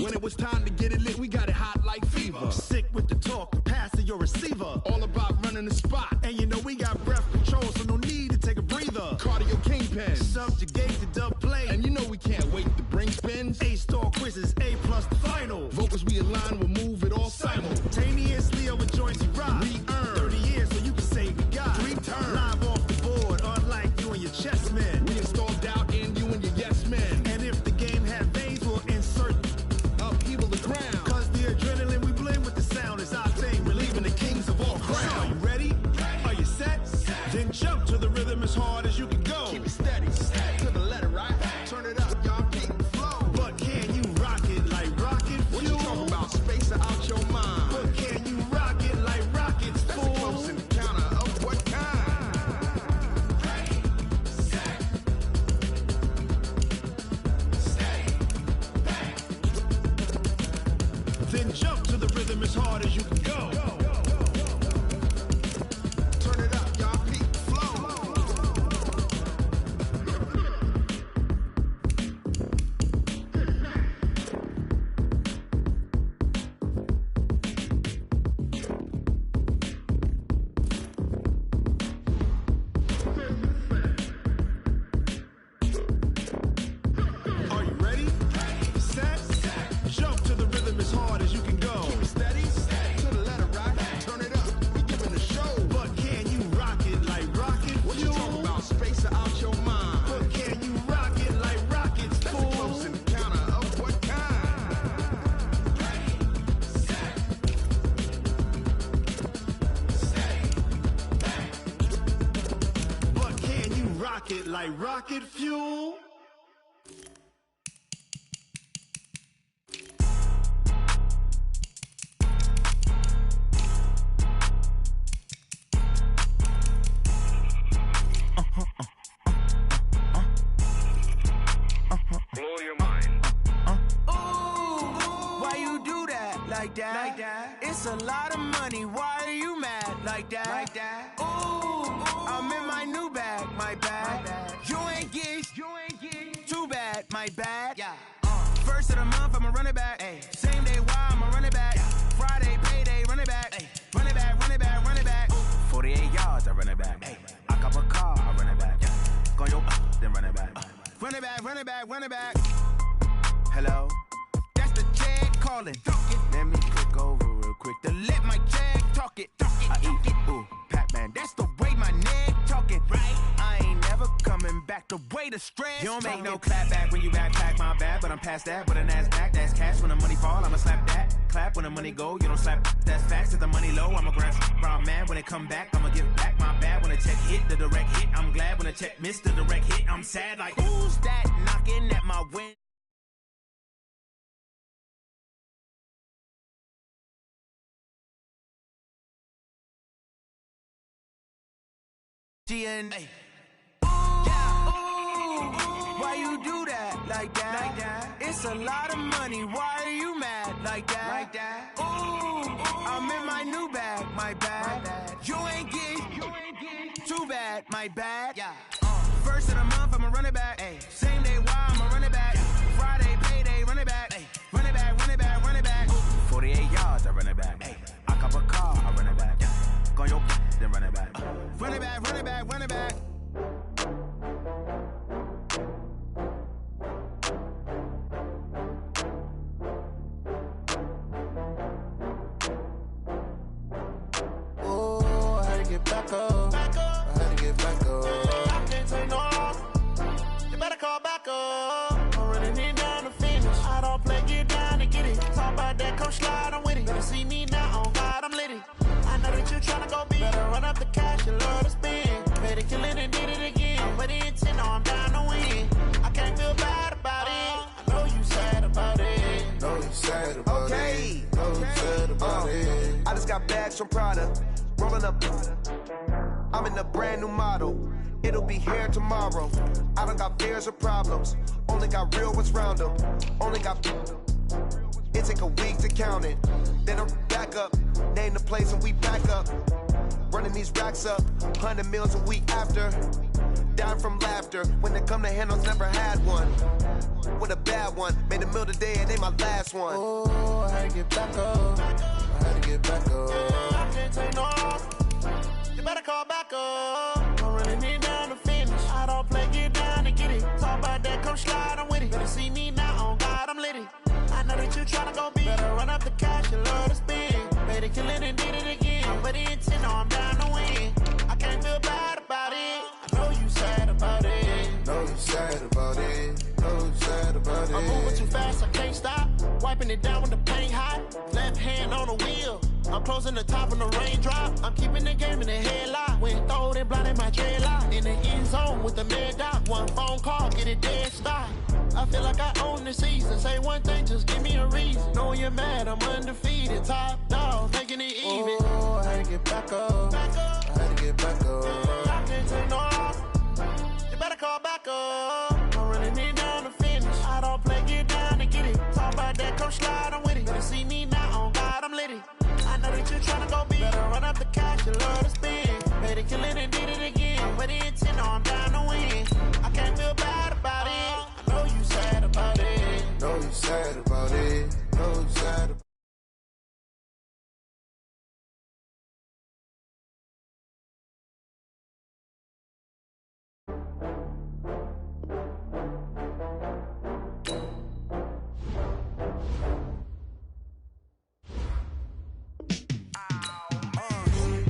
When it was time to get it lit, we got it hot like fever. Sick with the talk, passing your receiver. All about running the spot. And you know we got breath control, so no need to take a breather. Cardio kingpin. Subjugate the dub play. And you know we can't wait to bring spins. A-star quizzes, A+ the final. Vocals we align, we'll move it all simultaneously over joints and rock. We earn 30 years, so you can say we got 3 turns. Live off the board, unlike you and your chess men. We install doubt in you and your yes men. And if the game had veins, we'll insert upheaval the ground. Cause the adrenaline we blend with the sound is our thing, relieving the kings of all crowns. So are you ready? Are you set? Then jump to the rhythm as hard as you can go. Keep it steady, to the letter, right? Turn it up, y'all keep the flow. But can you rock it like rocket fuel? What you talking about? Space out your mind. But can you rock it like rockets, fool? That's a close encounter of what kind? Ready, set, steady, bang. Then jump to the rhythm as hard as you can go. Turn it up, y'all keep the flow. Are you ready? Set, jump to the rhythm as hard as you can go. Keep it steady, to the letter, right? Turn it up, we giving the show. But can you rock it like rocket fuel? What you talking about? Space out your mind. But can you rock it like rockets, That's fool? a close encounter of what kind? Ready, set, steady, bang. But can you rock it like rocket fuel? Blow your mind. Why you do that like that? It's a lot of money. Why are you mad like that? Ooh, I'm in my new bag, my bad. You ain't get too bad, my bad. First of the month, I'ma run it back. Same day, why I'ma run it back. Friday, payday, run it back. Run it back, run it back, run it back. 48 yards, I run it back. I cop a car, I run it back. Go yo, then run it back. Run it back, run it back, run it back. Hello? That's the check calling. Let me click over real quick to let my check talk it. I eat it, ooh, Pac-Man. That's the way my neck talking. Right? I ain't never coming back the way the stress. You don't make no clap back when you backpack, my bad. But I'm past that with a NASDAQ. That's cash when the money fall, I'ma slap that. Clap when the money go, you don't slap. That's facts. If the money low, I'ma grab brown man. When it come back, I'ma give back my bad. When the check hit, the direct hit. I'm glad when the check missed the direct hit. I'm sad like, who's that knocking at my window? DNA. Why you do that like that? It's a lot of money. Why are you mad like that? Ooh, I'm in my new bag, my bad. You ain't get too bad, my bad. First of the month, I'ma run it back. Same day, why I'ma run it back. Friday, payday, run it back. Run it back, run it back, run it back. 48 yards, I run it back. I cop a car, I run it back. Go yo, then run it back. Run it back, run it back, run it back. Oh, I had to get back up. I had to get back up. I can't take no loss. You better call back up. I'm running it down to finish. I don't play, get down to get it. Talk about that, come slide, I'm with it. Better see me now, on God, I'm lit it. I know that you tryna go big. Better run up the cash, you love to spend. Made it, kill it, and did it again. I'm with the intent, no, I'm down to win. I can't feel bad about it. I know you sad about it. Know you sad about it. Know you sad about it. I just got bags from Prada, rolling up. I'm in a brand new model. It'll be here tomorrow. I don't got fears or problems. Only got real ones round them. Only got. It take a week to count it. Then I'm back up. Name the place and we back up. Running these racks up. 100 meals a week after. dying from laughter. When they come to handles, never had one. With a bad one, made a meal today and ain't my last one. Oh, I had to get back up. I had to get back up. I can't take no off. You better call back up. I'm running it down to finish. I don't play, get down and get it. Talk about that, come slide, I'm with it. Better see me now, on God, I'm litty. I know that you tryna go big. Better run up the cash, you love to spin. Better kill it and did it again. But the intent, no, I'm down to win. I can't feel bad about it. I know you sad about it. Know you sad about it. Know you sad about it. I'm moving too fast, I can't stop. Wiping it down with the paint hot. Left hand on the wheel. I'm closing the top when the raindrop. I'm keeping the game in the headlock. When throwed and blinded my dreadlock. In the end zone with the mad dot. One phone call, get it dead stop. I feel like I own the season. Say one thing, just give me a reason. Knowing you're mad, I'm undefeated. Top dog, making it even. Oh, I had to get back up. I had to get back up. I can't take no off. You better call back up. I'm running it down to finish. I don't play, get down and get it. Talk about that, come slide, I'm with it. Better see me now, on God, I'm litty. I know that you're tryna go big. Better run up the cash, you love to spin. Better kill it and did it again. But the intent, no, I'm down to win. I can't feel bad about it. I know you sad about it. Know you sad about it. Know you sad about it.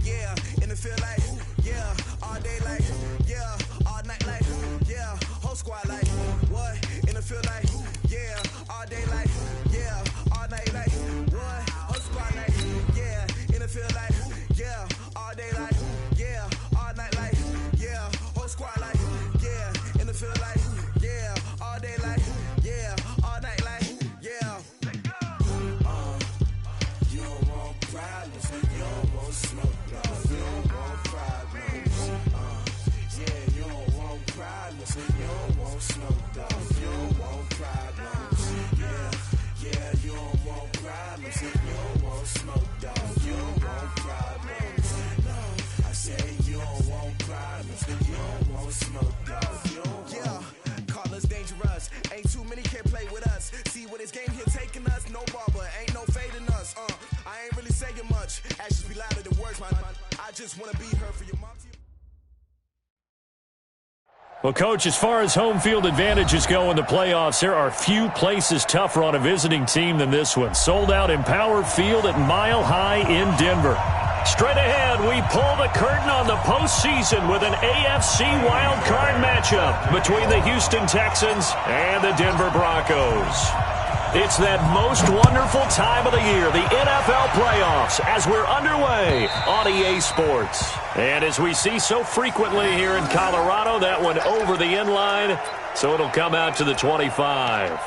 Yeah, in the field like, yeah, all day like, yeah, all night like, yeah, whole squad like, what? In the field like, yeah, all day like, yeah, all night like, what? Whole squad like, yeah, in the field like, yeah, all day like, yeah, all night like, yeah, whole squad like, yeah, in the field like, yeah, all day like, yeah, all night like, yeah. You don't want problems, you don't want smoke, you don't want problems. Yeah, you don't want problems, you don't want smoke, you don't want problems. Yeah, you don't want problems, you don't want smoke, you don't want problems. No, I say you don't want problems, you don't want smoke, you don't want. Yeah, call us dangerous. Ain't too many can play with us. See what this game here taking us. No barber, ain't no fading us. I ain't really saying much. Actions be louder than words, man. I just wanna be heard for your mom. Well, Coach, as far as home field advantages go in the playoffs, there are few places tougher on a visiting team than this one. Sold out Empower Field at Mile High in Denver. Straight ahead, we pull the curtain on the postseason with an AFC wildcard matchup between the Houston Texans and the Denver Broncos. It's that most wonderful time of the year, the NFL playoffs, as we're underway on EA Sports. And as we see so frequently here in Colorado, that one over the end line, so it'll come out to the 25.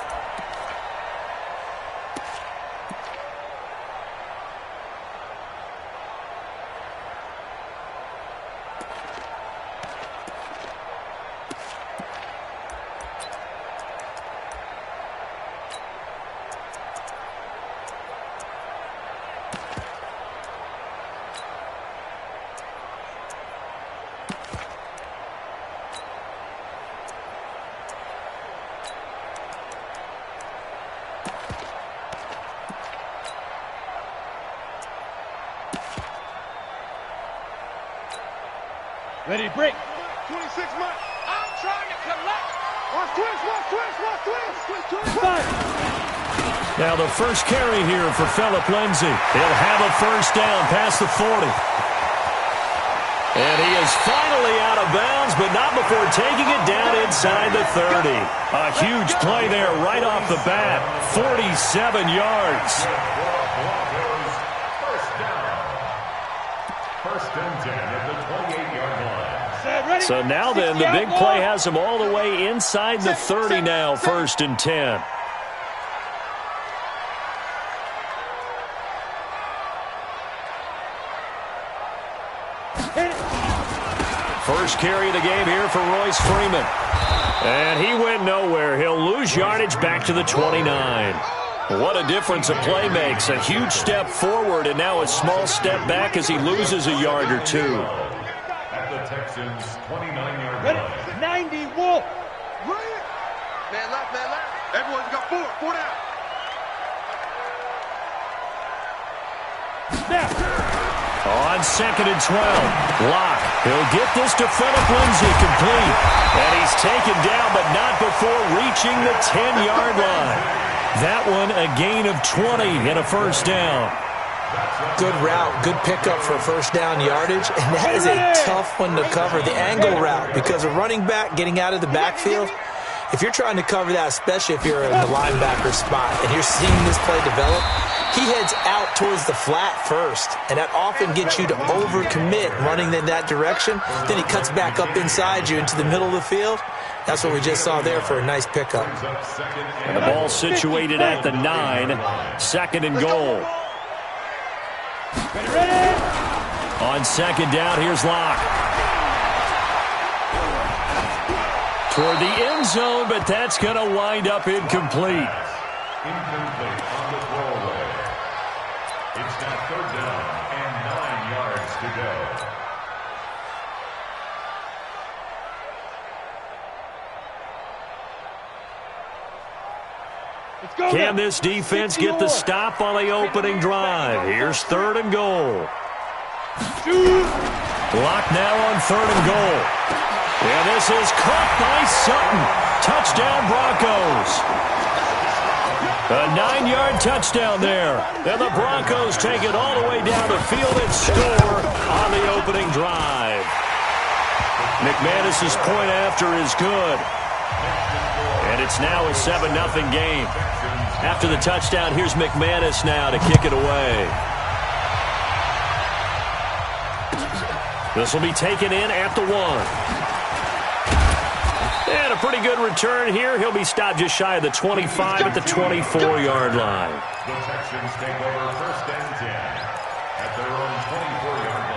Ready to break. 26 months. I'm trying to collect. Watch twist. Now the first carry here for Phillip Lindsay. He'll have a first down past the 40. And he is finally out of bounds, but not before taking it down inside the 30. A huge play there right off the bat. 47 yards. First and 10 at the 28-yard line. So now then, the big play has him all the way inside the 30 now, 1st and 10. First carry of the game here for Royce Freeman. And he went nowhere. He'll lose yardage back to the 29. What a difference a play makes. A huge step forward and now a small step back as he loses a yard or two. At the Texans' 29-yard line. 90 Wolf. Man left, man left. Everyone's got four down. Snap. On 2nd and 12, Locke. He'll get this to Philip Lindsay complete. And he's taken down, but not before reaching the 10-yard line. That one a gain of 20 and a first down. Good route, good pickup for first down yardage, and that is a tough one to cover, the angle route, because a running back getting out of the backfield, if you're trying to cover that, especially if you're in the linebacker spot and you're seeing this play develop, he heads out towards the flat first, and that often gets you to overcommit running in that direction. Then he cuts back up inside you into the middle of the field. That's what we just saw there for a nice pickup. And the ball situated at the 9, 2nd and goal. Ready. On 2nd down, here's Locke. Toward the end zone, but that's going to wind up incomplete. Incomplete on the throwaway. It's now 3rd down and 9 yards to go. Can this defense get the stop on the opening drive? Here's 3rd and goal. Block now on 3rd and goal. And this is caught by Sutton. Touchdown Broncos. A 9-yard touchdown there. And the Broncos take it all the way down the field and score on the opening drive. McManus's point after is good. And it's now a 7-0 game. After the touchdown, here's McManus now to kick it away. This will be taken in at the 1. And a pretty good return here. He'll be stopped just shy of the 25 at the 24-yard line. The Texans take over 1st and 10 at their own 24-yard line.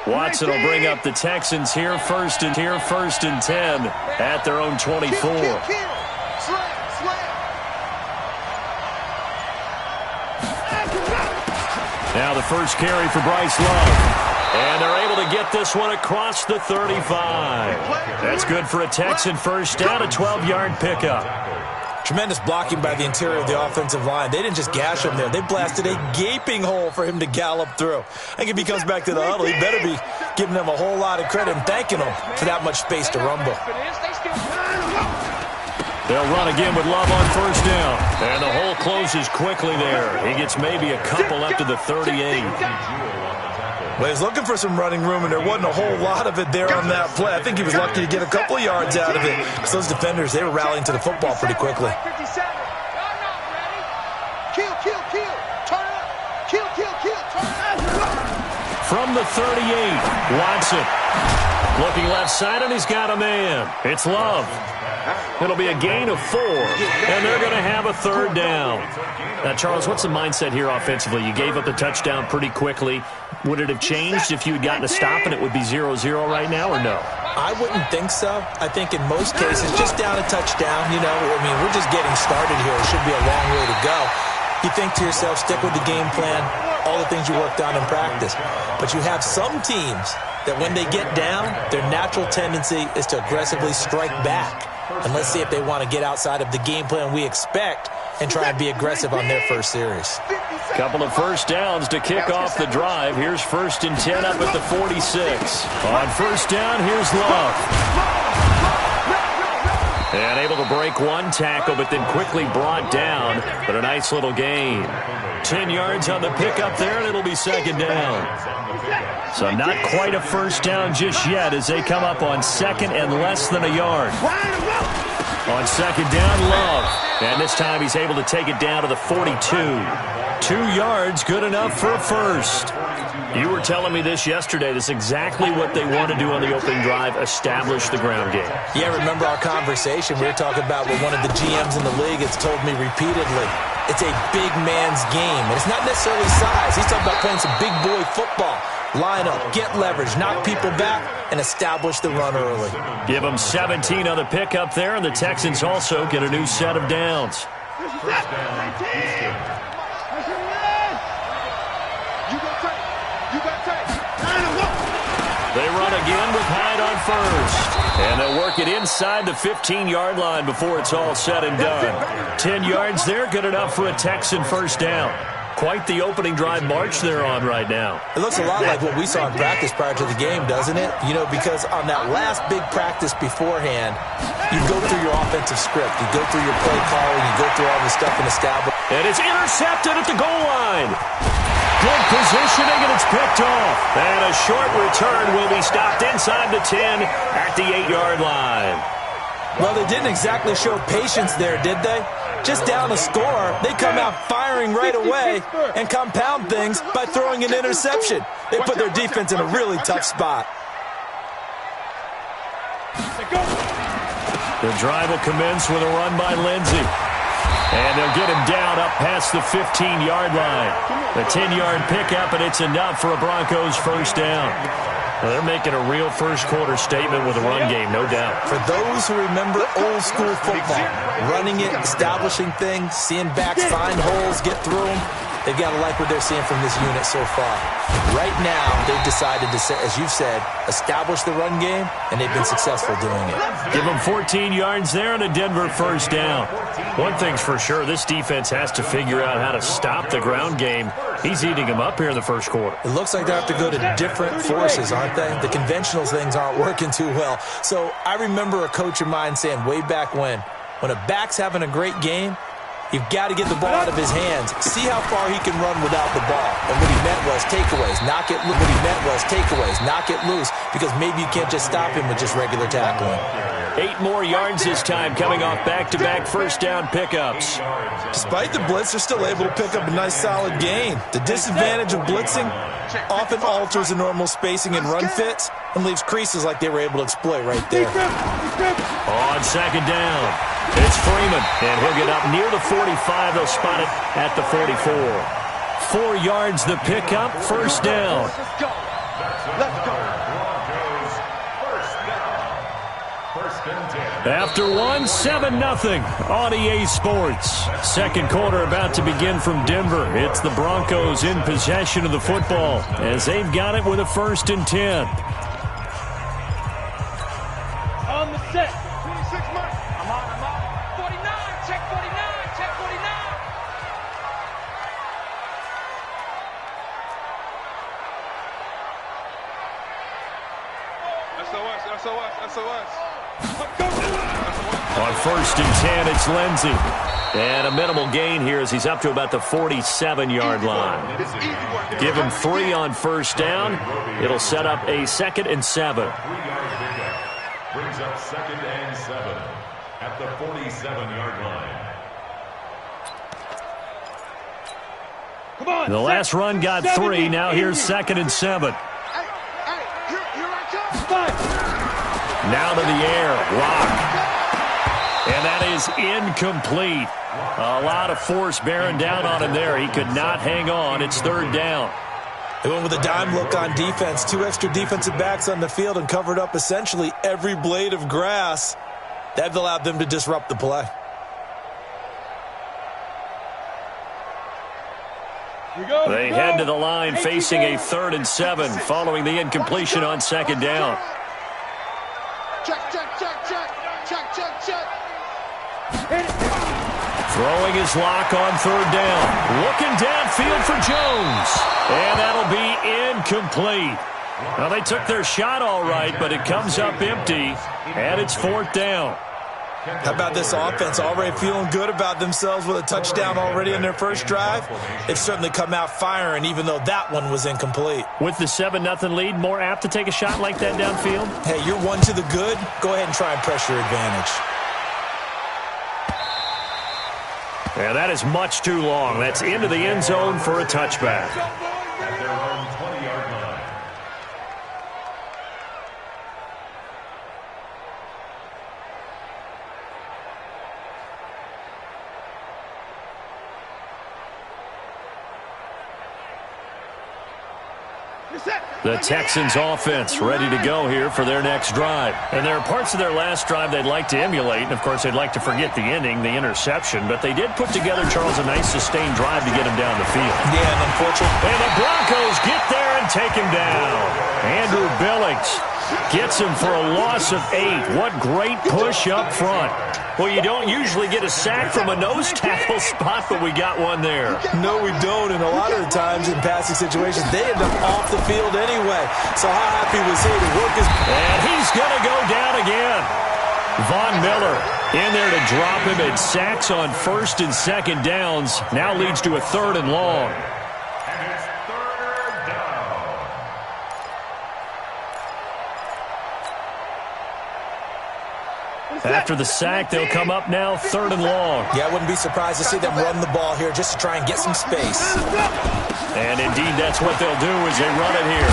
Watson will bring up the Texans here first and 10 at their own 24. Now the first carry for Bryce Love. And they're able to get this one across the 35. That's good for a Texan first down, a 12-yard pickup. Tremendous blocking by the interior of the offensive line. They didn't just gash him there. They blasted a gaping hole for him to gallop through. I think if he comes back to the huddle, he better be giving them a whole lot of credit and thanking them for that much space to rumble. They'll run again with Love on first down. And the hole closes quickly there. He gets maybe a couple up to the 38. Well, he's looking for some running room, and there wasn't a whole lot of it there on that play. I think he was lucky to get a couple of yards out of it. Because those defenders, they were rallying to the football pretty quickly. From the 38, Watson. Looking left side, and he's got a man. It's Love. It'll be a gain of 4, and they're going to have a 3rd down. Now, Charles, what's the mindset here offensively? You gave up the touchdown pretty quickly. Would it have changed if you had gotten a stop and it would be 0-0 right now, or no? I wouldn't think so. I think in most cases, just down a touchdown, you know, I mean, we're just getting started here. It should be a long way to go. You think to yourself, stick with the game plan, all the things you worked on in practice. But you have some teams that when they get down, their natural tendency is to aggressively strike back. And let's see if they want to get outside of the game plan we expect and try and be aggressive on their first series. Couple of first downs to kick off the drive. Here's 1st and 10 up at the 46. On first down, here's Love. And able to break one tackle, but then quickly brought down. But a nice little gain. 10 yards on the pickup there, and it'll be 2nd down. So not quite a first down just yet as they come up on 2nd and less than a yard. On 2nd down, Love. And this time he's able to take it down to the 42. 2 yards, good enough for a first. You were telling me this yesterday. This is exactly what they want to do on the opening drive, establish the ground game. Yeah, remember our conversation? We were talking about what one of the GMs in the league has told me repeatedly. It's a big man's game, and it's not necessarily size. He's talking about playing some big boy football. Line up, get leverage, knock people back, and establish the run early. Give them 17 on the pickup there, and the Texans also get a new set of downs. First down, Houston. They run again with Hyde on first. And they'll work it inside the 15-yard line before it's all said and done. 10 yards there, good enough for a Texan first down. Quite the opening drive march they're on right now. It looks a lot like what we saw in practice prior to the game, doesn't it? You know, because on that last big practice beforehand, you go through your offensive script. You go through your play calling. You go through all the stuff and establish. And it's intercepted at the goal line. Good positioning, and it's picked off. And a short return will be stopped inside the 10 at the 8-yard line. Well, they didn't exactly show patience there, did they? Just down a score, they come out firing right away and compound things by throwing an interception. They put their defense in a really tough spot. The drive will commence with a run by Lindsey. And they'll get him down up past the 15-yard line. The 10-yard pickup, and it's enough for a Broncos first down. Well, they're making a real first-quarter statement with a run game, no doubt. For those who remember old-school football, running it, establishing things, seeing backs find holes, get through them, they've got to like what they're seeing from this unit so far. Right now, they've decided to, as you've said, establish the run game, and they've been successful doing it. Give them 14 yards there and a Denver first down. One thing's for sure, this defense has to figure out how to stop the ground game. He's eating them up here in the first quarter. It looks like they have to go to different forces, aren't they? The conventional things aren't working too well. So I remember a coach of mine saying way back when a back's having a great game, you've got to get the ball out of his hands. See how far he can run without the ball. And what he meant was takeaways, knock it loose. What he meant was takeaways, knock it loose, because maybe you can't just stop him with just regular tackling. 8 more yards this time, coming off back-to-back first down pickups. Despite the blitz, they're still able to pick up a nice solid gain. The disadvantage of blitzing often alters the normal spacing and run fits and leaves creases like they were able to exploit right there. On second down, it's Freeman, and he'll get up near the 45. They'll spot it at the 44. 4 yards the pickup, first down. Let's go. After one, 7-0 on EA Sports. Second quarter about to begin from Denver. It's the Broncos in possession of the football as they've got it with a 1st and 10. On the set. 26 mark. I'm on. 49, check 49, check 49. SOS. On 1st and 10, it's Lindsey. And a minimal gain here as he's up to about the 47-yard line. Give him 3 on first down. It'll set up a 2nd and 7. 3-yard pickup brings up 2nd and 7 at the 47-yard line. The last run got 3. Now here's 2nd and 7. Now to the air. Lock. And that is incomplete. A lot of force bearing down on him there. He could not hang on. It's 3rd down. They went with a dime look on defense. 2 extra defensive backs on the field and covered up essentially every blade of grass. That allowed them to disrupt the play. They head to the line facing a 3rd and 7 following the incompletion on 2nd down. Check. Throwing his lock on 3rd down. Looking downfield for Jones. And that'll be incomplete. Now, they took their shot all right, but it comes up empty, and it's 4th down. How about this offense already feeling good about themselves with a touchdown already in their first drive? They've certainly come out firing, even though that one was incomplete. With the 7-0 lead, more apt to take a shot like that downfield? Hey, you're 1 to the good. Go ahead and try and press your advantage. Yeah, that is much too long. That's into the end zone for a touchback. At their own 20-yard The Texans offense ready to go here for their next drive. And there are parts of their last drive they'd like to emulate. And, of course, they'd like to forget the ending, the interception. But they did put together, Charles, a nice sustained drive to get him down the field. Yeah, and unfortunately. And the Broncos get there and take him down. Andrew Billings gets him for a loss of 8. What great push up front. Well, you don't usually get a sack from a nose tackle spot, but we got one there. No, we don't. And a lot of the times in passing situations, they end up off the field anyway. So how happy was he to work his... And he's going to go down again. Von Miller in there to drop him, and sacks on 1st and 2nd downs. Now leads to a 3rd and long. After the sack, they'll come up now 3rd and long. Yeah, I wouldn't be surprised to see them run the ball here just to try and get some space. And indeed, that's what they'll do as they run it here.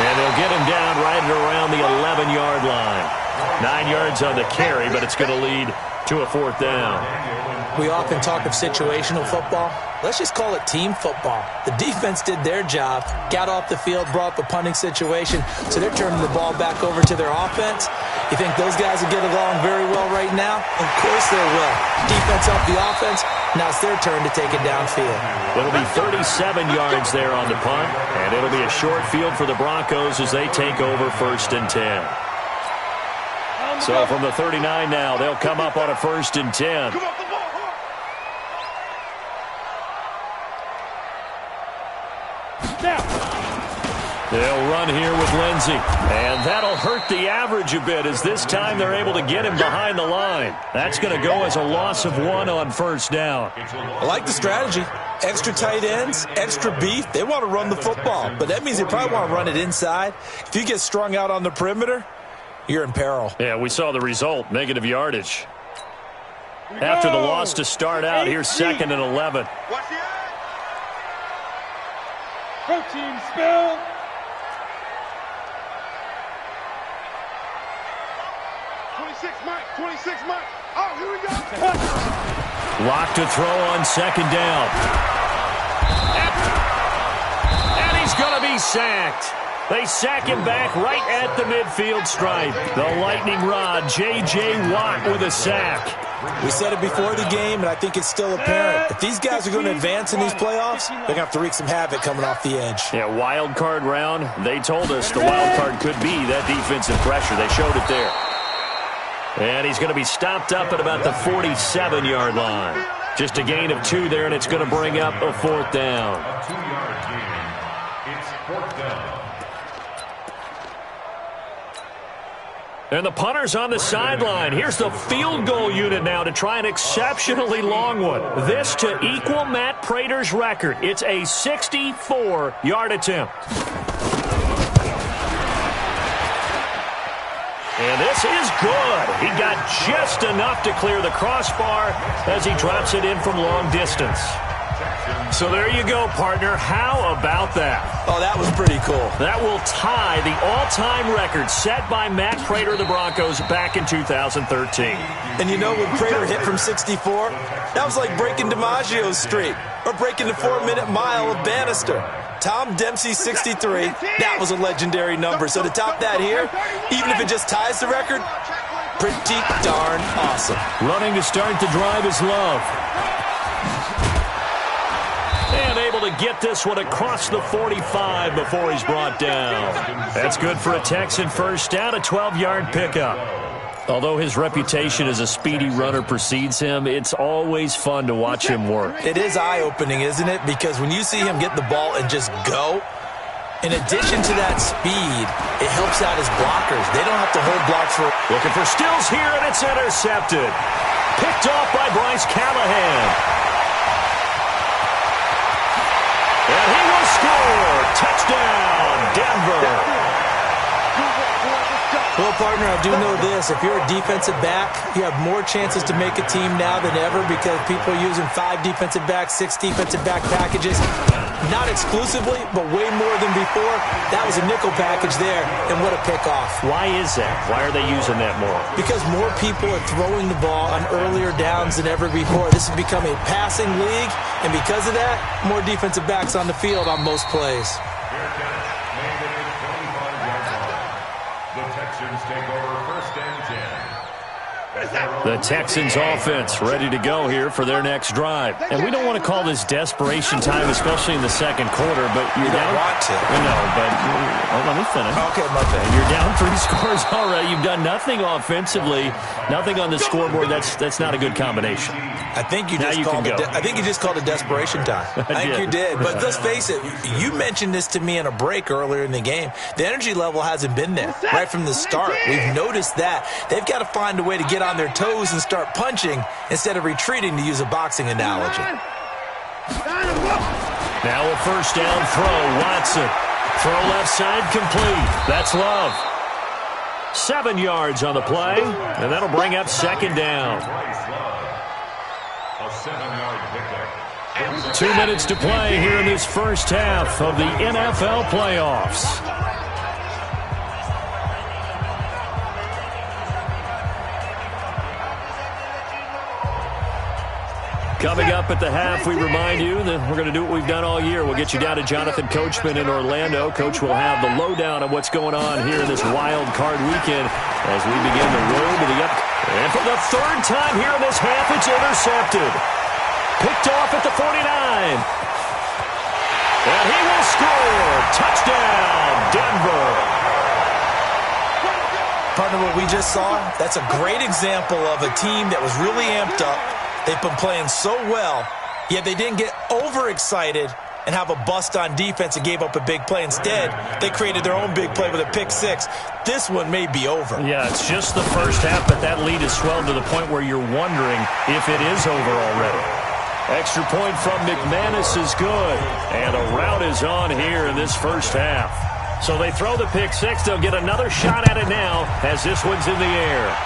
And they'll get him down right around the 11-yard line. 9 yards on the carry, but it's going to lead to a 4th down. We often talk of situational football. Let's just call it team football. The defense did their job, got off the field, brought up a punting situation, so they're turning the ball back over to their offense. You think those guys will get along very well right now? Of course they will. Defense helped the offense. Now it's their turn to take it downfield. It'll be 37 yards there on the punt, and it'll be a short field for the Broncos as they take over 1st and 10. So from the 39 now, they'll come up on a 1st and 10. They'll run here with Lindsey, and that'll hurt the average a bit as this time they're able to get him behind the line. That's going to go as a loss of 1 on 1st down. I like the strategy. Extra tight ends, extra beef. They want to run the football, but that means they probably want to run it inside. If you get strung out on the perimeter, you're in peril. Yeah, we saw the result, negative yardage. After the loss to start out, here's 2nd and 11. Protein spill. Oh, here we go. Lock to throw on 2nd down. And he's going to be sacked. They sack him back right at the midfield stripe. The lightning rod, J.J. Watt with a sack. We said it before the game, and I think it's still apparent. If these guys are going to advance in these playoffs, they're going to have to wreak some havoc coming off the edge. Yeah, wild card round. They told us the wild card could be that defensive pressure. They showed it there. And he's going to be stopped up at about the 47-yard line. Just a gain of 2 there, and it's going to bring up a 4th down. A 2-yard gain. It's 4th down. And the punter's on the sideline. Here's the field goal unit now to try an exceptionally long one. This to equal Matt Prater's record. It's a 64-yard attempt. And this is good. He got just enough to clear the crossbar as he drops it in from long distance. So there you go, partner. How about that? Oh, that was pretty cool. That will tie the all-time record set by Matt Prater of the Broncos back in 2013. And you know, when Prater hit from 64, that was like breaking DiMaggio's streak or breaking the 4-minute mile of Bannister. Tom Dempsey, 63. That was a legendary number. So to top that here, even if it just ties the record, pretty darn awesome. Running to start the drive is Love. And able to get this one across the 45 before he's brought down. That's good for a Texan first down, a 12-yard pickup. Although his reputation as a speedy runner precedes him, it's always fun to watch him work. It is eye-opening, isn't it? Because when you see him get the ball and just go, in addition to that speed, it helps out his blockers. They don't have to hold blocks for... Looking for Stills here, and it's intercepted. Picked off by Bryce Callahan. And he will score. Touchdown, Denver. Well, partner, I do know this. If you're a defensive back, you have more chances to make a team now than ever because people are using 5 defensive backs, 6 defensive back packages. Not exclusively, but way more than before. That was a nickel package there, and what a pickoff. Why is that? Why are they using that more? Because more people are throwing the ball on earlier downs than ever before. This has become a passing league, and because of that, more defensive backs on the field on most plays. Made at the 25-yard line. The Texans take over 1st and 10. The Texans offense ready to go here for their next drive. And we don't want to call this desperation time, especially in the second quarter, but you don't want to. No, but let me finish. Okay, my bad. You're down 3 scores already. You've done nothing offensively, nothing on the scoreboard. That's not a good combination. I think you just called it desperation time. I think you did. But let's face it, you mentioned this to me in a break earlier in the game. The energy level hasn't been there right from the start. We've noticed that. They've got to find a way to get on their toes and start punching instead of retreating, to use a boxing analogy. Now a 1st down throw. Watson. Throw left side complete. That's Love. 7 yards on the play, and that'll bring up 2nd down. A 7-yard pickup. 2 minutes to play here in this first half of the NFL playoffs. Coming up at the half, we remind you that we're going to do what we've done all year. We'll get you down to Jonathan Coachman in Orlando. Coach will have the lowdown on what's going on here in this wild card weekend as we begin the road to the up. And for the 3rd time here in this half, it's intercepted. Picked off at the 49. And he will score. Touchdown, Denver. Partner, what we just saw, that's a great example of a team that was really amped up. They've been playing so well, yet they didn't get overexcited and have a bust on defense and gave up a big play. Instead, they created their own big play with a pick-6. This one may be over. Yeah, it's just the first half, but that lead has swelled to the point where you're wondering if it is over already. Extra point from McManus is good, and a route is on here in this first half. So they throw the pick-6. They'll get another shot at it now as this one's in the air.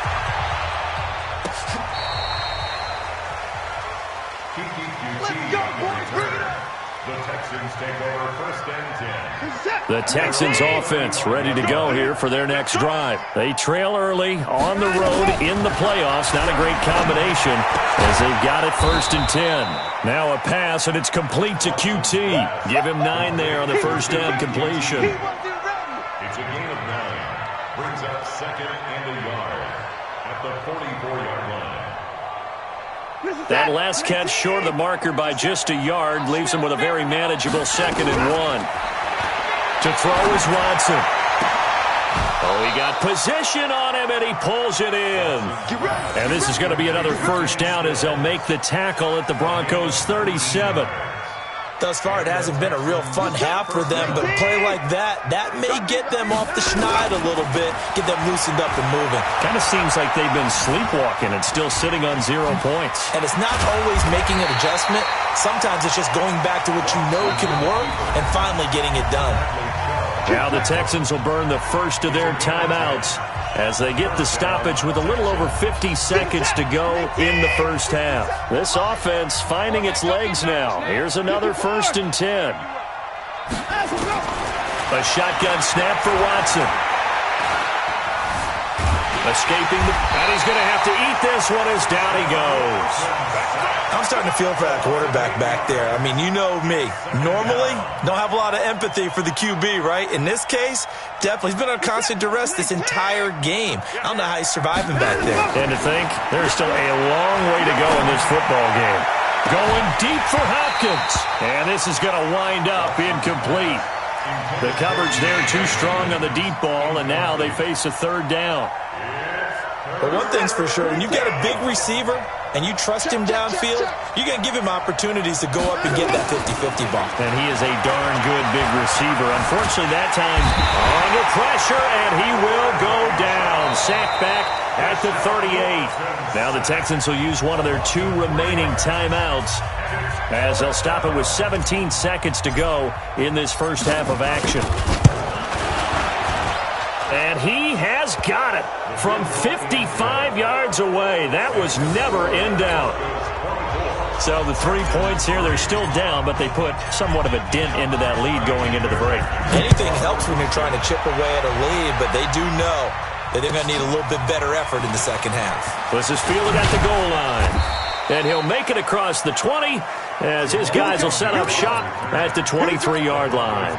The Texans offense ready to go here for their next drive. They trail early on the road in the playoffs. Not a great combination as they've got it 1st and 10. Now a pass, and it's complete to QT. Give him 9 there on the 1st down completion. It's a gain of 9. Brings up 2nd and a yard at the 44-yard line. That last catch short of the marker by just a yard leaves him with a very manageable 2nd and 1. To throw is Watson. Oh, he got position on him, and he pulls it in. And this is going to be another 1st down as they'll make the tackle at the Broncos' 37. Thus far, it hasn't been a real fun half for them, but a play like that may get them off the schneid a little bit, get them loosened up and moving. Kind of seems like they've been sleepwalking and still sitting on 0 points. And it's not always making an adjustment. Sometimes it's just going back to what you know can work and finally getting it done. Now the Texans will burn the first of their timeouts as they get the stoppage with a little over 50 seconds to go in the first half. This offense finding its legs now. Here's another 1st and 10. A shotgun snap for Watson. Escaping, and he's going to have to eat this one as down he goes. I'm starting to feel for that quarterback back there. I mean, you know me. Normally, don't have a lot of empathy for the QB, right? In this case, definitely. He's been on constant duress this entire game. I don't know how he's surviving back there. And to think, there's still a long way to go in this football game. Going deep for Hopkins. And this is going to wind up incomplete. The coverage there too strong on the deep ball, and now they face a 3rd down. But one thing's for sure, when you've got a big receiver and you trust him downfield, you're going to give him opportunities to go up and get that 50-50 ball. And he is a darn good big receiver. Unfortunately, that time under pressure, and he will go down. Sacked back at the 38. Now the Texans will use one of their 2 remaining timeouts as they'll stop it with 17 seconds to go in this first half of action. And he has got it from 55 yards away. That was never in doubt. So the 3 points here, they're still down, but they put somewhat of a dent into that lead going into the break. Anything helps when you're trying to chip away at a lead, but they do know that they're going to need a little bit better effort in the second half. This is fielded at the goal line. And he'll make it across the 20 as his guys will set up shop at the 23-yard line.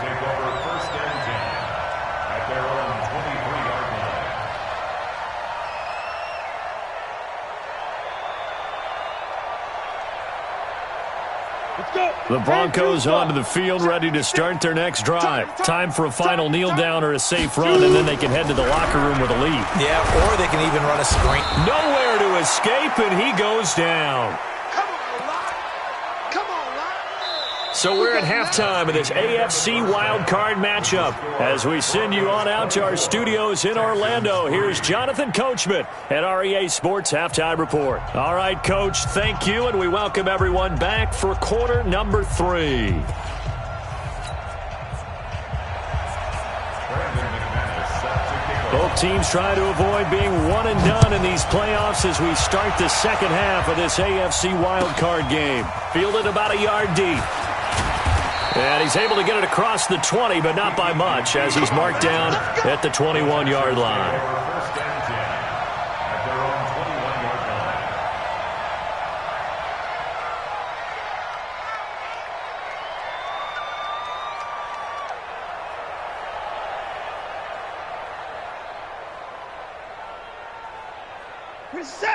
The Broncos onto the field, ready to start their next drive. Time for a final kneel down or a safe run, and then they can head to the locker room with a lead. Yeah, or they can even run a screen. Nowhere to escape, and he goes down. So we're at halftime of this AFC wildcard matchup. As we send you on out to our studios in Orlando, here's Jonathan Coachman at REA Sports Halftime Report. All right, Coach, thank you, and we welcome everyone back for quarter number 3. Both teams trying to avoid being one and done in these playoffs as we start the second half of this AFC wildcard game. Fielded about a yard deep. And he's able to get it across the 20, but not by much, as he's marked down at the 21-yard line. First and 10 at their own 21-yard line.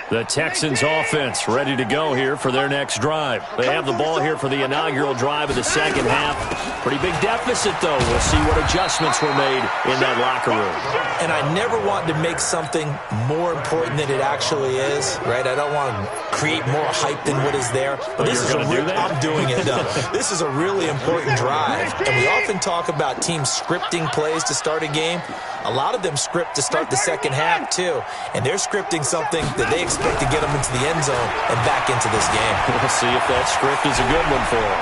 The Texans offense ready to go here for their next drive. They have the ball here for the inaugural drive of the second half. Pretty big deficit, though. We'll see what adjustments were made in that locker room. And I never want to make something more important than it actually is, right? I don't want to create more hype than what is there. But this is I'm doing it, though. This is a really important drive. And we often talk about teams scripting plays to start a game. A lot of them script to start the second half, too. And they're scripting something that they expect to get them into the end zone and back into this game. We'll see if that script is a good one for him.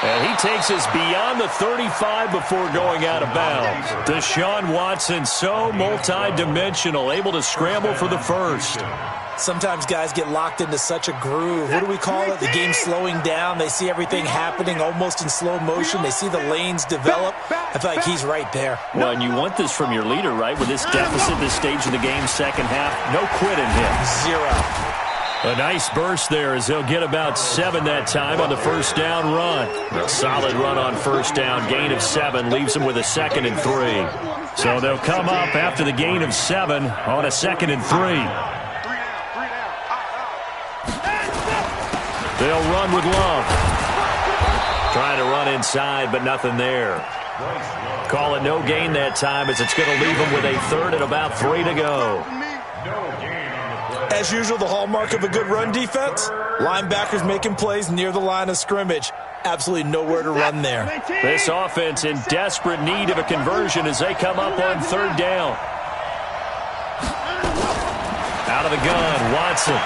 And he takes us beyond the 35 before going out of bounds. Deshaun Watson, so multi-dimensional, able to scramble for the first. Sometimes guys get locked into such a groove. What do we call it? The game's slowing down. They see everything happening almost in slow motion. They see the lanes develop. I feel like he's right there. Well, and you want this from your leader, right? With this deficit, this stage of the game, second half, no quit in him. 0. A nice burst there as they'll get about 7 that time on the first down run. A solid run on first down. Gain of 7 leaves them with a 2nd and 3. So they'll come up after the gain of 7 on a 2nd and 3. They'll run with Love. Trying to run inside, but nothing there. Call it no gain that time as it's going to leave them with a 3rd and about 3 to go. As usual, the hallmark of a good run defense, linebackers making plays near the line of scrimmage. Absolutely nowhere to run there. This offense in desperate need of a conversion as they come up on 3rd down. Out of the gun, Watson.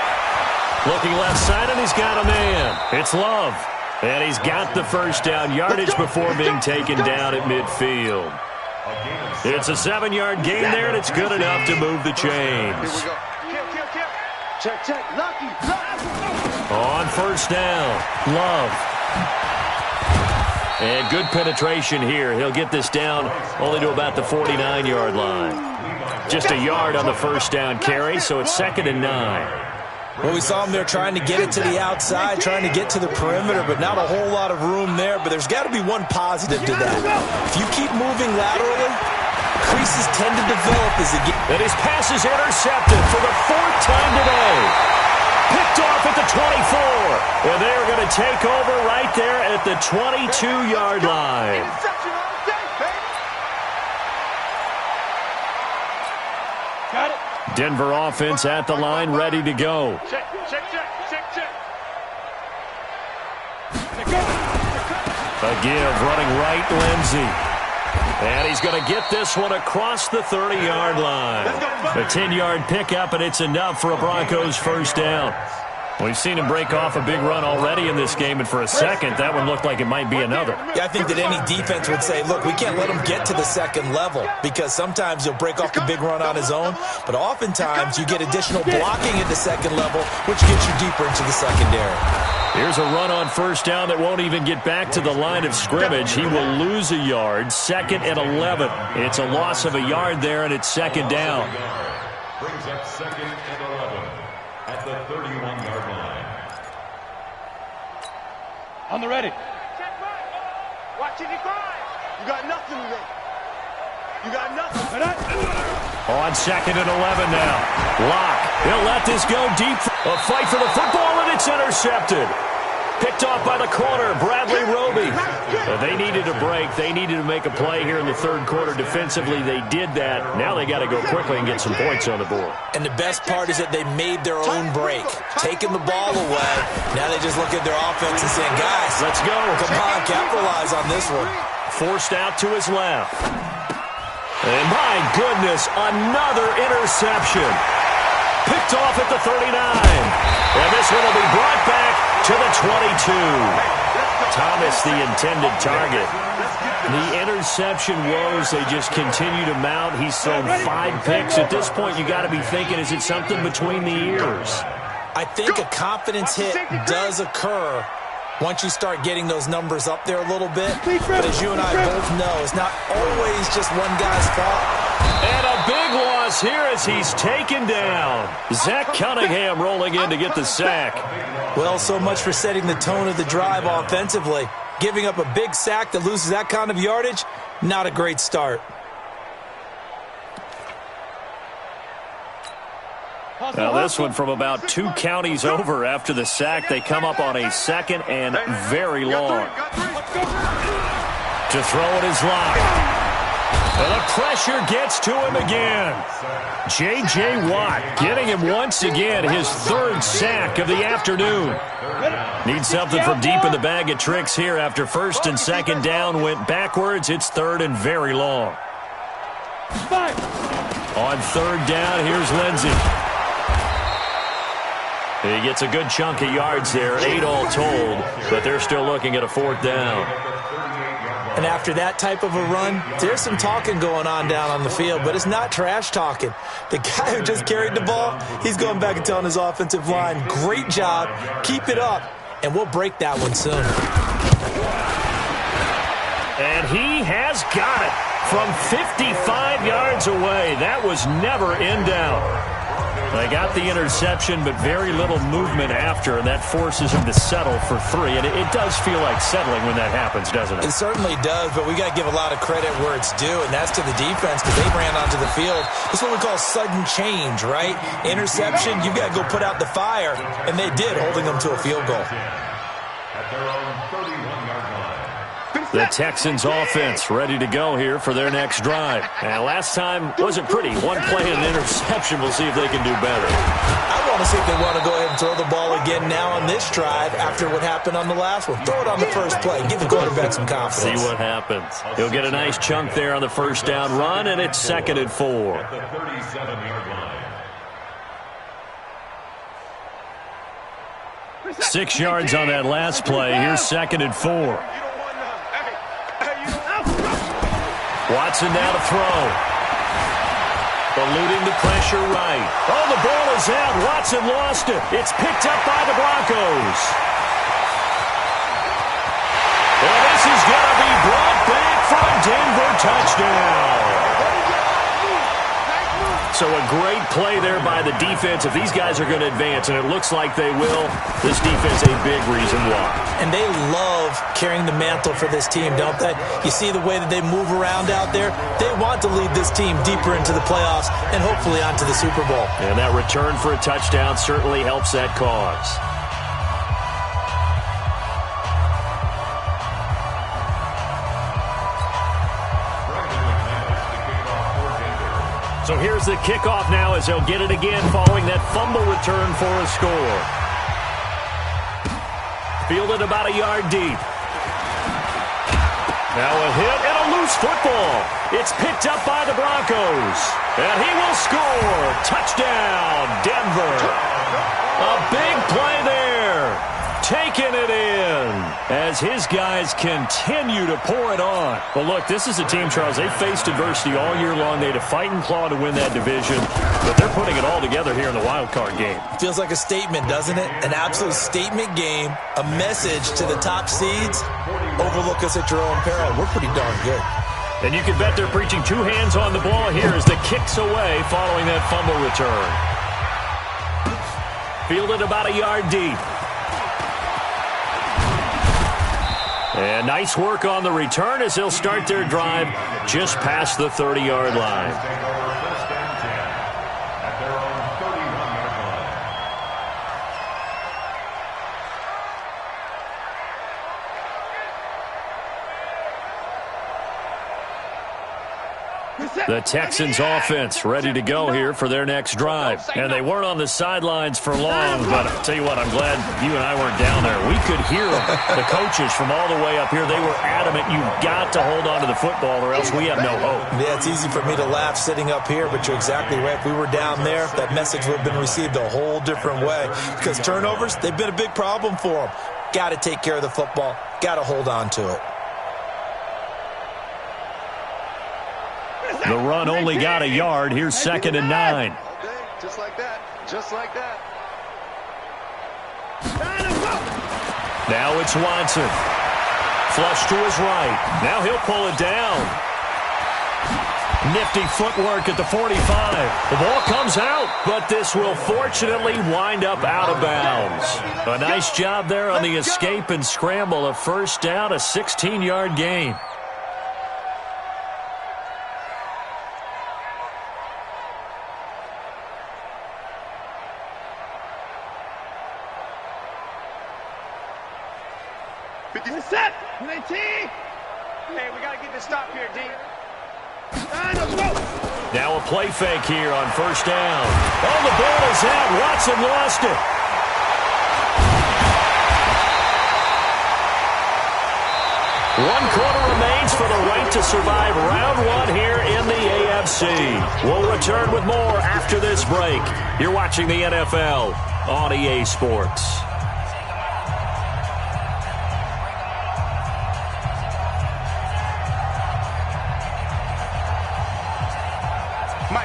Looking left side, and he's got a man. It's Love. And he's got the first down yardage before being taken down at midfield. It's a 7-yard gain there, and it's good enough to move the chains. Check. Lucky. On first down, Love. And good penetration here. He'll get this down only to about the 49-yard line. Just a yard on the first down carry, so it's 2nd and 9. Well, we saw him there trying to get it to the outside, trying to get to the perimeter, but not a whole lot of room there. But there's got to be one positive to that. If you keep moving laterally, creases tend to develop as it gets. And his pass is intercepted for the 4th time today. Picked off at the 24. And they are going to take over right there at the 22-yard line. Got it. Denver offense at the line, ready to go. Check. A give, running right, Lindsey. And he's going to get this one across the 30-yard line. A 10-yard pickup, and it's enough for a Broncos first down. We've seen him break off a big run already in this game, and for a second, that one looked like it might be another. Yeah, I think that any defense would say, look, we can't let him get to the second level because sometimes he'll break off the big run on his own, but oftentimes you get additional blocking at the second level, which gets you deeper into the secondary. Here's a run on first down that won't even get back to the line of scrimmage. He will lose a yard, 2nd and 11. It's a loss of a yard there, and it's 2nd down. Brings up 2nd and 11 at the 31-yard line. On the ready. Watch it, you got nothing today. You got nothing. On 2nd and 11 now. Lock. He'll let this go deep. A fight for the football, and it's intercepted. Picked off by the corner, Bradley Roby. They needed a break. They needed to make a play here in the third quarter defensively. They did that. Now they got to go quickly and get some points on the board. And the best part is that they made their own break, taking the ball away. Now they just look at their offense and saying, guys, let's go. Come on, capitalize on this one. Forced out to his left. And my goodness, another interception. Picked off at the 39. And this one will be brought back to the 22. Thomas, the intended target. The interception woes, they just continue to mount. He's thrown 5 picks. At this point, you got to be thinking, is it something between the ears? I think a confidence hit does occur once you start getting those numbers up there a little bit. But as you and I both know, it's not always just one guy's fault. And a big loss here as he's taken down. Zach Cunningham rolling in to get the sack. Well, so much for setting the tone of the drive offensively. Giving up a big sack that loses that kind of yardage, not a great start. Now this one from about 2 counties over after the sack. They come up on a 2nd and very long. To throw it is Locke. And the pressure gets to him again. J.J. Watt getting him once again, his 3rd sack of the afternoon. Needs something from deep in the bag of tricks here after 1st and 2nd down went backwards. It's 3rd and very long. On 3rd down, here's Lindsey. He gets a good chunk of yards there, 8 all told, but they're still looking at a 4th down. And after that type of a run, there's some talking going on down on the field, but it's not trash talking. The guy who just carried the ball, he's going back and telling his offensive line, great job, keep it up, and we'll break that one soon. And he has got it from 55 yards away. That was never in doubt. They got the interception, but very little movement after, and that forces him to settle for 3. And it does feel like settling when that happens, doesn't it? It certainly does, but we got to give a lot of credit where it's due, and that's to the defense because they ran onto the field. It's what we call sudden change, right? Interception, you've got to go put out the fire, and they did, holding them to a field goal. At their own 31-yard line. The Texans offense ready to go here for their next drive. And last time wasn't pretty. 1 play and an interception. We'll see if they can do better. I want to see if they want to go ahead and throw the ball again now on this drive after what happened on the last one. Throw it on the first play. Give the quarterback some confidence. See what happens. He'll get a nice chunk there on the 1st down run, and it's 2nd and 4. At the 37-yard line. 6 yards on that last play. Here's 2nd and 4. Watson now to throw. Eluding the pressure right. Oh, the ball is out. Watson lost it. It's picked up by the Broncos. And this is going to be brought back from Denver. Touchdown. So a great play there by the defense. If these guys are going to advance, and it looks like they will, this defense a big reason why. And they love carrying the mantle for this team, don't they? You see the way that they move around out there? They want to lead this team deeper into the playoffs and hopefully onto the Super Bowl. And that return for a touchdown certainly helps that cause. So here's the kickoff now as they'll get it again following that fumble return for a score. Fielded about a yard deep. Now a hit and a loose football. It's picked up by the Broncos. And he will score. Touchdown, Denver. A big play there. Taking it in as his guys continue to pour it on. Well, look, this is a team, Charles, they faced adversity all year long. They had to fight and claw to win that division, but they're putting it all together here in the wild card game. Feels like a statement, doesn't it? An absolute statement game, a message to the top seeds. Overlook us at your own peril. We're pretty darn good. And you can bet they're preaching 2 hands on the ball here as the kick's away following that fumble return. Fielded about a yard deep. And nice work on the return as they'll start their drive just past the 30-yard line. At their own 31-yard The Texans offense ready to go here for their next drive. And they weren't on the sidelines for long, but I'll tell you what, I'm glad you and I weren't down there. We could hear them. The coaches from all the way up here, they were adamant, you've got to hold on to the football or else we have no hope. Yeah, it's easy for me to laugh sitting up here, but you're exactly right. If we were down there, that message would have been received a whole different way. Because turnovers, they've been a big problem for them. Got to take care of the football. Got to hold on to it. The run only got a yard. Here's 2nd and 9. Okay, just like that. Just like that. Now it's Watson. Flush to his right. Now he'll pull it down. Nifty footwork at the 45. The ball comes out, but this will fortunately wind up out of bounds. A nice job there on the escape and scramble. A first down, a 16-yard gain. Set. Hey, we got to get this stop here, D. Now a play fake here on first down. Oh, the ball is out. Watson lost it. One quarter remains for the right to survive round one here in the AFC. We'll return with more after this break. You're watching the NFL on EA Sports.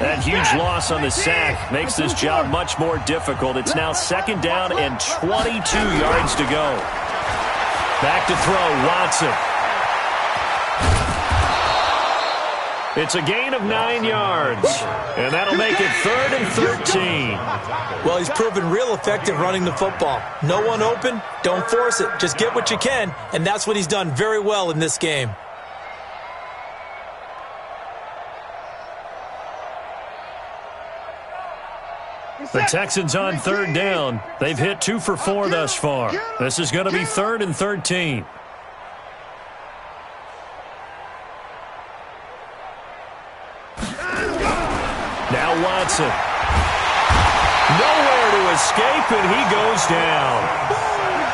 That huge loss on the sack makes this job much more difficult. It's now 2nd down and 22 yards to go. Back to throw, Watson. It's a gain of 9 yards, and that'll make it 3rd and 13. Well, he's proven real effective running the football. No one open, don't force it. Just get what you can, and that's what he's done very well in this game. The Texans on 3rd down. They've hit 2 for 4 thus far. This is going to be 3rd and 13. Now Watson. Nowhere to escape, and he goes down.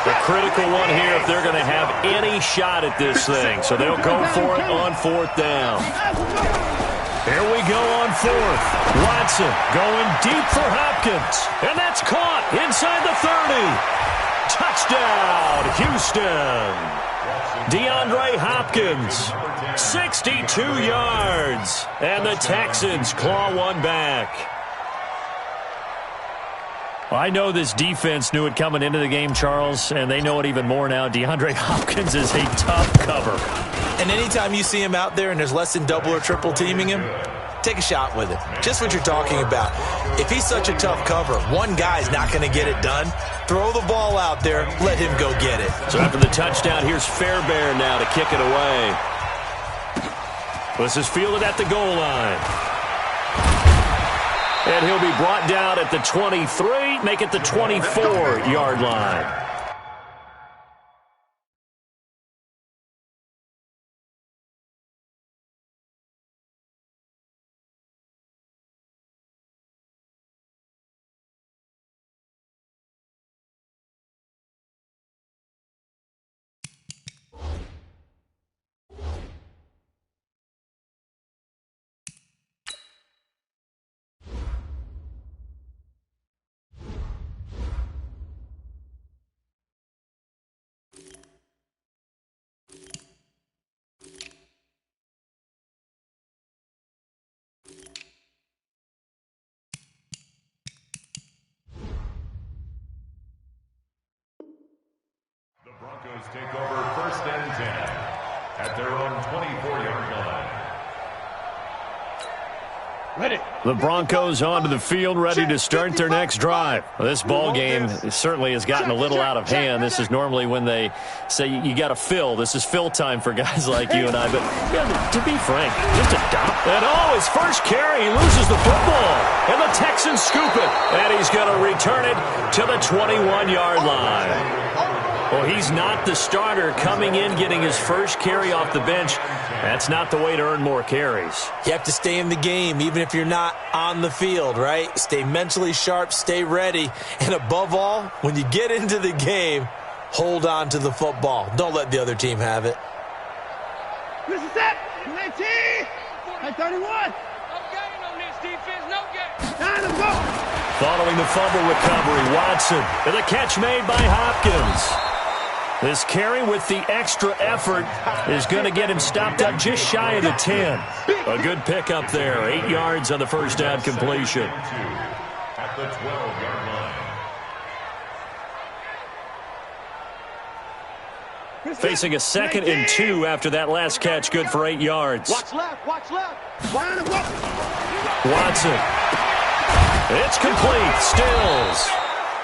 A critical one here if they're going to have any shot at this thing. So they'll go for it on 4th down. Here we go on 4th. Watson going deep for Hopkins. And that's caught inside the 30. Touchdown, Houston. DeAndre Hopkins, 62 yards. And the Texans claw one back. I know this defense knew it coming into the game, Charles, and they know it even more now. DeAndre Hopkins is a tough cover. And anytime you see him out there and there's less than double or triple teaming him, take a shot with it. Just what you're talking about. If he's such a tough cover, one guy's not going to get it done. Throw the ball out there. Let him go get it. So after the touchdown, here's Fairbairn now to kick it away. This is fielded at the goal line. And he'll be brought down at the 23, make it the 24-yard line. Broncos take over 1st and 10 at their own 24-yard line. Ready. The Broncos onto the field, ready to start their next drive. This ball game certainly has gotten a little out of hand. This is normally when they say you got to fill. This is fill time for guys like you and I. But yeah, to be frank, just adopt. And his first carry, he loses the football. And the Texans scoop it. And he's going to return it to the 21-yard line. Well, he's not the starter coming in, getting his first carry off the bench. That's not the way to earn more carries. You have to stay in the game, even if you're not on the field, right? Stay mentally sharp, stay ready, and above all, when you get into the game, hold on to the football. Don't let the other team have it. This is it. 19. 31. No gain on this defense. No gain. Time to go. Following the fumble recovery, Watson. And the catch made by Hopkins. This carry with the extra effort is going to get him stopped up just shy of the 10. A good pickup there. 8 yards on the first down completion. At the 12-yard line. Facing a 2nd and 2 after that last catch, good for 8 yards. Watch left. Watch left. Watson. It's complete. Stills.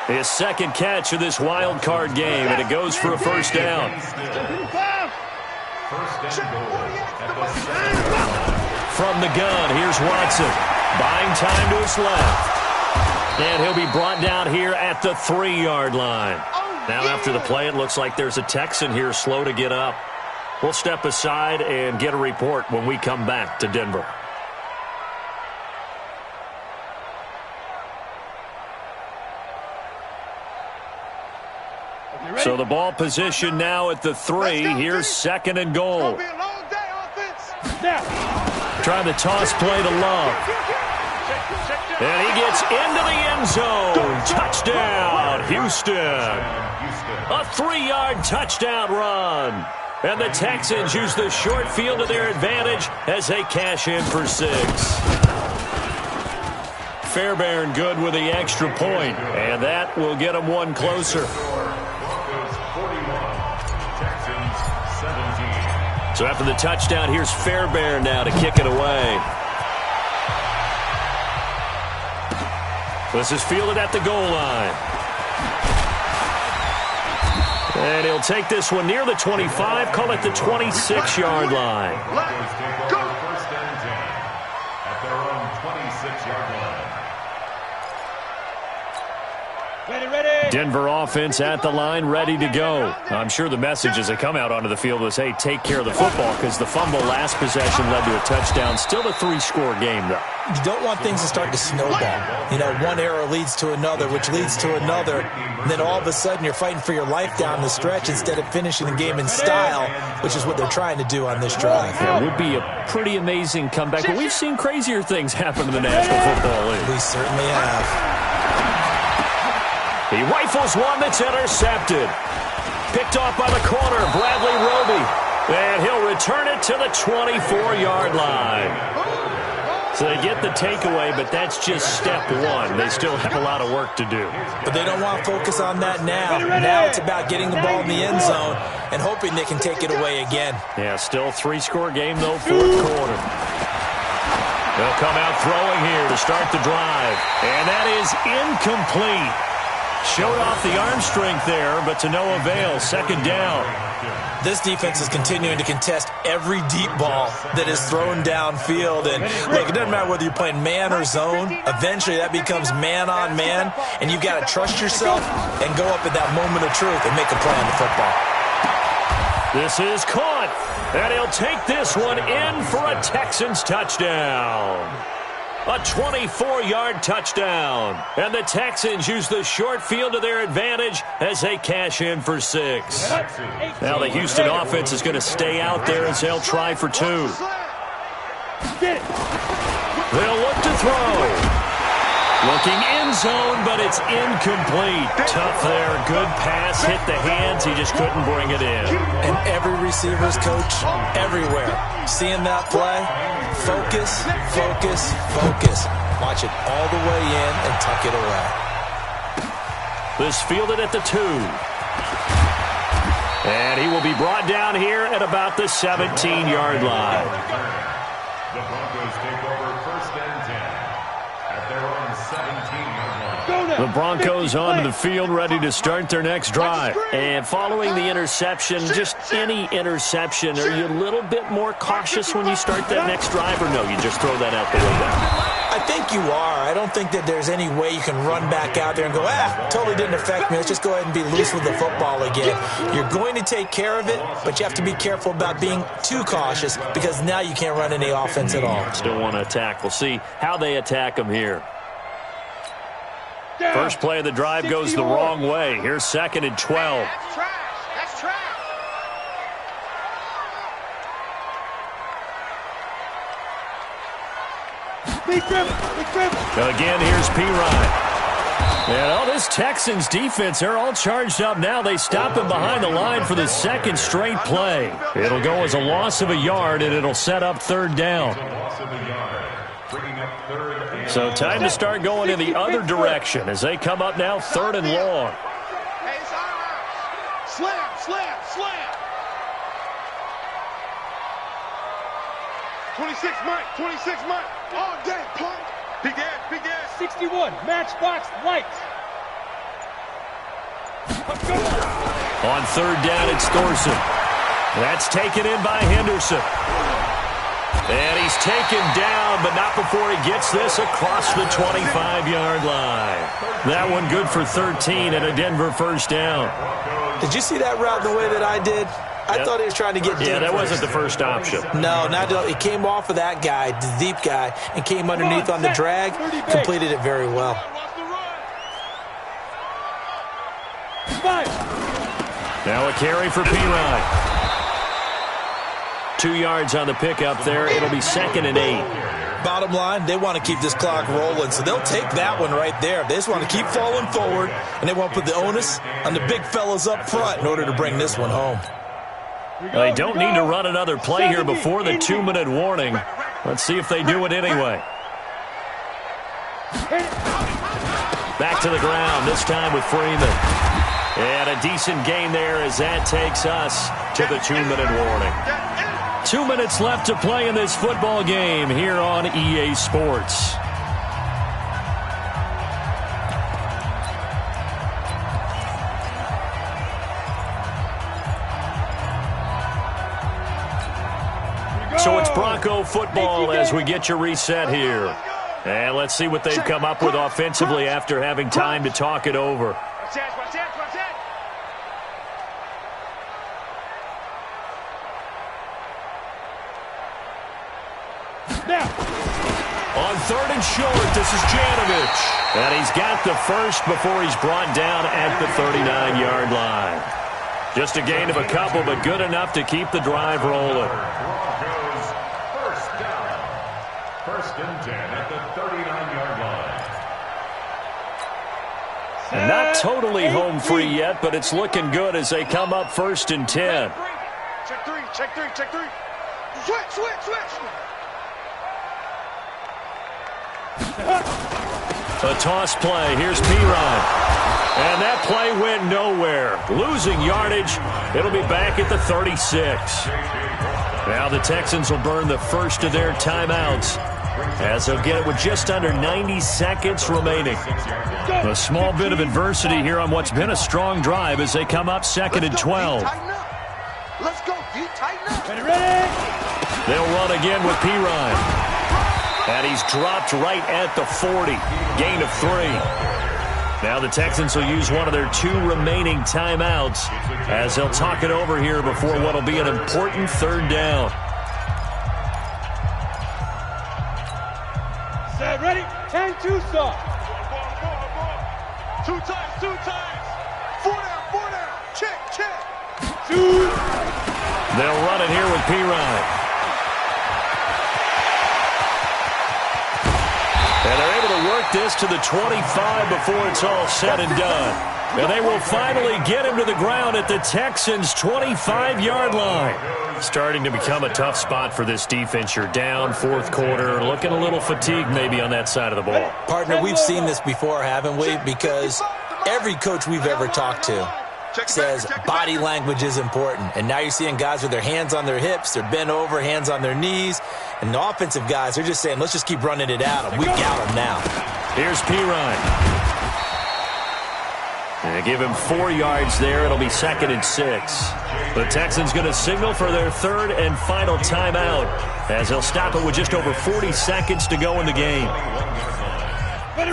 His second catch of this wild card game, and it goes for a first down. First and goal at the 7-yard line. From the gun, here's Watson. Buying time to his left. And he'll be brought down here at the 3-yard line. Now after the play, it looks like there's a Texan here slow to get up. We'll step aside and get a report when we come back to Denver. So the ball position now at the 3. Here's 2nd and goal. Trying to toss play to Love. And he gets into the end zone. Touchdown, Houston. A 3-yard touchdown run. And the Texans use the short field to their advantage as they cash in for 6. Fairbairn good with the extra point, and that will get them one closer. So after the touchdown, here's Fairbairn now to kick it away. This is fielded at the goal line. And he'll take this one near the 25, call it the 26-yard line. Go! First and 10 at their own 26-yard line. Ready. Denver offense at the line, ready to go. I'm sure the messages that come out onto the field was, hey, take care of the football, because the fumble last possession led to a touchdown. Still a 3-score game, though. You don't want things to start to snowball. You know, one error leads to another, which leads to another. And then all of a sudden you're fighting for your life down the stretch instead of finishing the game in style, which is what they're trying to do on this drive. Yeah, it would be a pretty amazing comeback, but we've seen crazier things happen in the National Football League. We certainly have. He rifles one that's intercepted. Picked off by the corner, Bradley Roby. And he'll return it to the 24-yard line. So they get the takeaway, but that's just step one. They still have a lot of work to do. But they don't want to focus on that now. Now it's about getting the ball in the end zone and hoping they can take it away again. Yeah, still 3-score game, though, 4th quarter. They'll come out throwing here to start the drive. And that is incomplete. Showed off the arm strength there, but to no avail. 2nd down. This defense is continuing to contest every deep ball that is thrown downfield. And look, it doesn't matter whether you're playing man or zone. Eventually that becomes man on man, and you've got to trust yourself and go up at that moment of truth and make a play on the football. This is caught, and he'll take this one in for a Texans touchdown. A 24-yard touchdown. And the Texans use the short field to their advantage as they cash in for 6. Now the Houston offense is going to stay out there as they'll try for 2. They'll look to throw. Looking end zone, but it's incomplete. Tough there. Good pass. Hit the hands. He just couldn't bring it in. And every receiver's coach everywhere, seeing that play, focus, focus, focus. Watch it all the way in and tuck it away. This fielded at the 2. And he will be brought down here at about the 17-yard line. The Broncos take over first and 10 at their own 17-yard line. The Broncos onto the field, ready to start their next drive. And following the interception, just any interception, are you a little bit more cautious when you start that next drive, or no, you just throw that out the window? I think you are. I don't think that there's any way you can run back out there and go, totally didn't affect me. Let's just go ahead and be loose with the football again. You're going to take care of it, but you have to be careful about being too cautious because now you can't run any offense at all. Still want to attack. We'll see how they attack them here. First play of the drive goes the wrong way. Here's 2nd and 12. That's trash. That's trash. Again, here's Pirine. And this Texans defense, they're all charged up now. They stop him behind the line for the 2nd straight play. It'll go as a loss of a yard, and it'll set up 3rd down. So time to start going in the other direction as they come up now 3rd and long. Hey, it's ours. Slam, slam, slam. 26 Mike, 26 Mike. All day, punk. Big ass, big ass. 61, matchbox lights. On 3rd down, it's Thorson. That's taken in by Henderson. And he's taken down, but not before he gets this across the 25-yard line. That one good for 13 and a Denver 1st down. Did you see that route the way that I did? I thought he was trying to get Denver. Yeah, that wasn't the first option. No, it came off of that guy, the deep guy, and came underneath on the drag, completed it very well. Now a carry for Pirine. 2 yards on the pickup there. It'll be 2nd and 8. Bottom line, they want to keep this clock rolling, so they'll take that one right there. They just want to keep falling forward, and they want to put the onus on the big fellas up front in order to bring this one home. They don't need to run another play here before the 2-minute warning. Let's see if they do it anyway. Back to the ground, this time with Freeman. And a decent gain there as that takes us to the 2-minute warning. 2 minutes left to play in this football game here on EA Sports. So it's Bronco football as we get you reset here. And let's see what they've come up with offensively after having time to talk it over. On 3rd and short, this is Janovich. And he's got the first before he's brought down at the 39-yard line. Just a gain of a couple, but good enough to keep the drive rolling. First down. 1st and 10 at the 39-yard line. And not totally home free yet, but it's looking good as they come up 1st and 10. Check three, check three, check three. Switch, switch, switch. A toss play. Here's Pirine. And that play went nowhere. Losing yardage. It'll be back at the 36. Now the Texans will burn the first of their timeouts as they'll get it with just under 90 seconds remaining. A small bit of adversity here on what's been a strong drive as they come up 2nd and 12. Let's go, D. Tighten up. Ready? They'll run again with Pirine. And he's dropped right at the 40. Gain of 3. Now the Texans will use one of their 2 remaining timeouts as they'll talk it over here before what will be an important 3rd down. Set, ready? 10-2 stop. 2 times, 2 times. 4 down. Check. 2. They'll run it here with Pirine. And they're able to work this to the 25 before it's all said and done. And they will finally get him to the ground at the Texans' 25-yard line. Starting to become a tough spot for this defense. You're down 4th quarter, looking a little fatigued maybe on that side of the ball. Partner, we've seen this before, haven't we? Because every coach we've ever talked to says body language is important. And now you're seeing guys with their hands on their hips, they're bent over, hands on their knees. And the offensive guys, they're just saying, let's just keep running it out. And we got them now. Here's Pirine. And they give him 4 yards there. It'll be 2nd and 6. The Texans going to signal for their 3rd and final timeout as they'll stop it with just over 40 seconds to go in the game.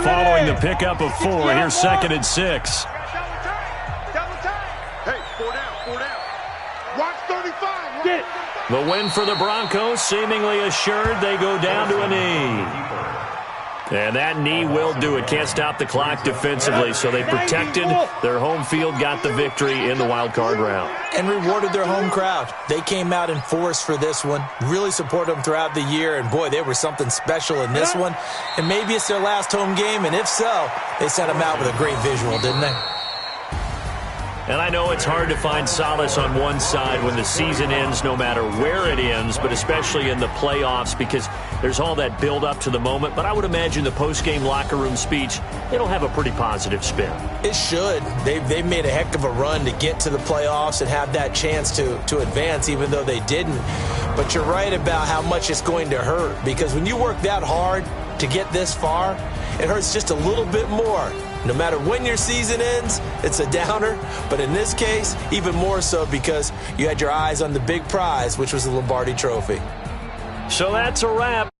Following the pickup of 4, here's 2nd and 6. Hey, 4 down. Watch 35. Get it. The win for the Broncos seemingly assured. They go down to a knee. And that knee will do it. Can't stop the clock defensively, so they protected their home field, got the victory in the wild card round. And rewarded their home crowd. They came out in force for this one, really supported them throughout the year, and boy, they were something special in this one. And maybe it's their last home game, and if so, they sent them out with a great visual, didn't they? And I know it's hard to find solace on one side when the season ends, no matter where it ends, but especially in the playoffs because there's all that build-up to the moment. But I would imagine the post-game locker room speech, it'll have a pretty positive spin. It should. They've made a heck of a run to get to the playoffs and have that chance to advance, even though they didn't. But you're right about how much it's going to hurt because when you work that hard to get this far, it hurts just a little bit more. No matter when your season ends, it's a downer. But in this case, even more so because you had your eyes on the big prize, which was the Lombardi Trophy. So that's a wrap.